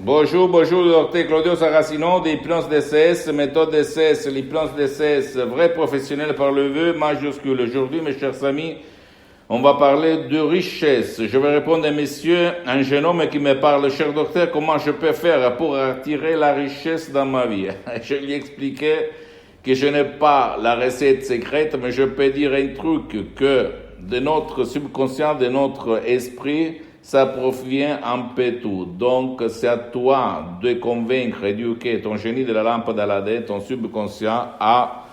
Bonjour, bonjour, docteur Claudio Saracino, d'hypnose DCS, méthode DCS, l'hypnose DCS, vrai professionnel par le vœu majuscule. Aujourd'hui, mes chers amis, on va parler de richesse. Je vais répondre à monsieur, un jeune homme qui me parle, cher docteur, comment je peux faire pour attirer la richesse dans ma vie. Je lui expliquais que je n'ai pas la recette secrète, mais je peux dire un truc que de notre subconscient, de notre esprit, ça provient un peu tout. Donc, c'est à toi de convaincre, éduquer ton génie de la lampe d'Aladin, ton subconscient, à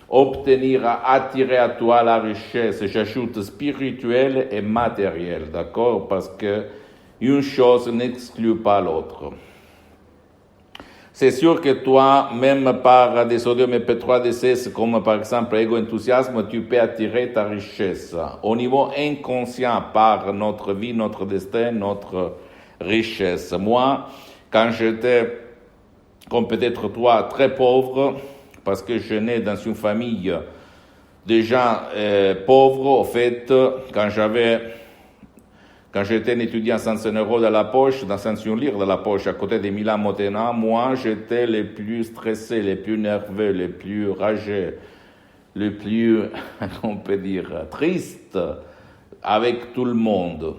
obtenir, à attirer à toi la richesse, j'ajoute spirituelle et matérielle, d'accord? Parce que une chose n'exclut pas l'autre. C'est sûr que toi, même par des sodium MP3 DCS, comme par exemple Ego Enthousiasme, tu peux attirer ta richesse. Au niveau inconscient, par notre vie, notre destin, notre richesse. Moi, quand j'étais, comme peut-être toi, très pauvre, parce que je nais dans une famille de gens pauvres, au fait, quand j'étais un étudiant sans 100 € dans la poche, dans un lire dans la poche, à côté de Milan Motena, moi, j'étais le plus stressé, le plus nerveux, le plus rageux, le plus, on peut dire, triste avec tout le monde,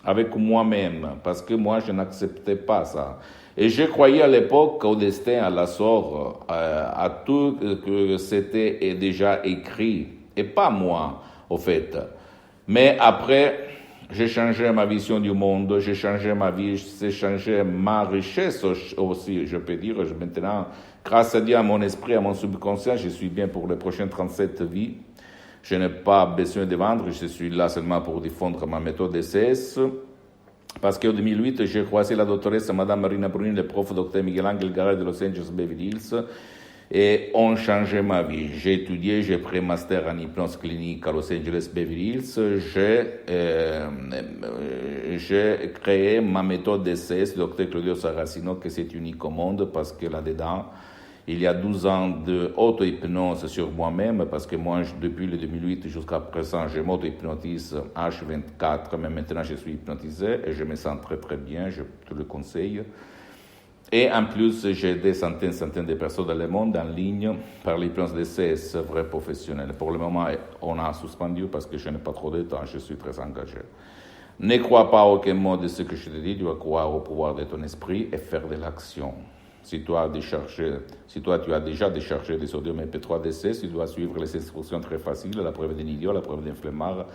avec moi-même, parce que moi, je n'acceptais pas ça. Et je croyais à l'époque au destin, à la sort, à tout que c'était déjà écrit, et pas moi, au fait. Mais après, j'ai changé ma vision du monde, j'ai changé ma vie, j'ai changé ma richesse aussi, je peux dire. Maintenant, grâce à Dieu, à mon esprit, à mon subconscient, je suis bien pour les prochaines 37 vies. Je n'ai pas besoin de vendre, je suis là seulement pour diffondre ma méthode DCS. Parce qu'en 2008, j'ai croisé la doctoresse Madame Marina Bruni, le prof Dr Miguel Angel Garay de Los Angeles Beverly Hills, et ont changé ma vie. J'ai étudié, j'ai pris master en hypnose clinique à Los Angeles Beverly Hills. J'ai créé ma méthode DCS, Dr Claudio Saracino, que c'est unique au monde parce que là-dedans, il y a 12 ans d'auto-hypnose sur moi-même, parce que moi, depuis le 2008 jusqu'à présent, je m'auto-hypnotise H24, mais maintenant je suis hypnotisé et je me sens très très bien, je te le conseille. Et en plus, j'ai des centaines de personnes dans le monde en ligne par l'hypnose DCS, vrai professionnel. Pour le moment, on a suspendu parce que je n'ai pas trop de temps, je suis très engagé. Ne crois pas à aucun mot de ce que je te dis, tu dois croire au pouvoir de ton esprit et faire de l'action. Si toi, tu as déjà déchargé des sodium MP3 DCS, tu dois suivre les instructions très faciles, la preuve d'un idiot, la preuve d'un flemmard,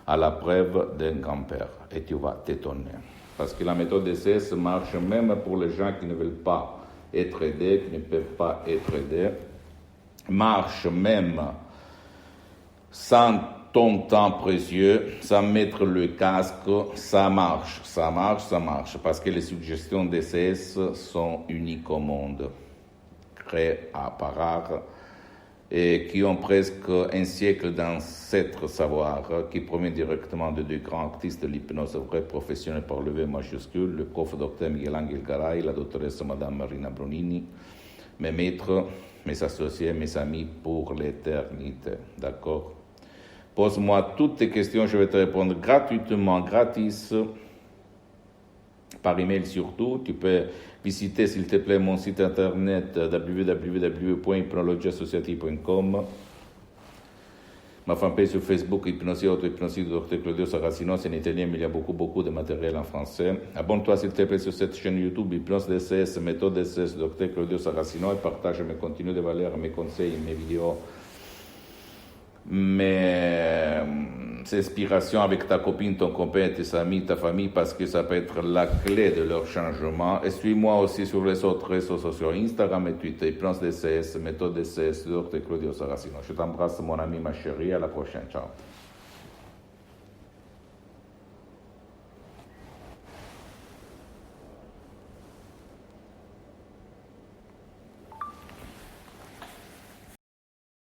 à la preuve d'un grand-père. Et tu vas t'étonner. Parce que la méthode DCS marche même pour les gens qui ne veulent pas être aidés, qui ne peuvent pas être aidés. Marche même sans ton temps précieux, sans mettre le casque, ça marche. Parce que les suggestions DCS sont uniques au monde, créées à part et qui ont presque un siècle d'ancêtre savoir, qui provient directement de deux grands artistes de l'hypnose vraie professionnelle par le V majuscule, le prof Dr Miguel Angel Garay, la doctoresse Madame Marina Brunini, mes maîtres, mes associés, mes amis pour l'éternité. D'accord? Pose-moi toutes tes questions, je vais te répondre gratuitement, gratis, par email surtout. Tu peux visiter, s'il te plaît, mon site internet www.hypnologiassociative.com. Ma fanpage sur Facebook, Hypnosie, Auto-Hypnosie de Dr Claudio Saracino, c'est en italien, mais il y a beaucoup de matériel en français. Abonne-toi, s'il te plaît, sur cette chaîne YouTube, Hypnose DCS, méthode DCS, Dr Claudio Saracino, et partage mes contenus de valeur, mes conseils, mes vidéos, mes inspirations avec ta copine, ton copain, tes amis, ta famille, parce que ça peut être la clé de leur changement. Et suis-moi aussi sur les autres réseaux sociaux, Instagram et Twitter, Hypnose DCS, méthode DCS, Dr Claudio Saracino. Je t'embrasse, mon ami, ma chérie, à la prochaine, ciao.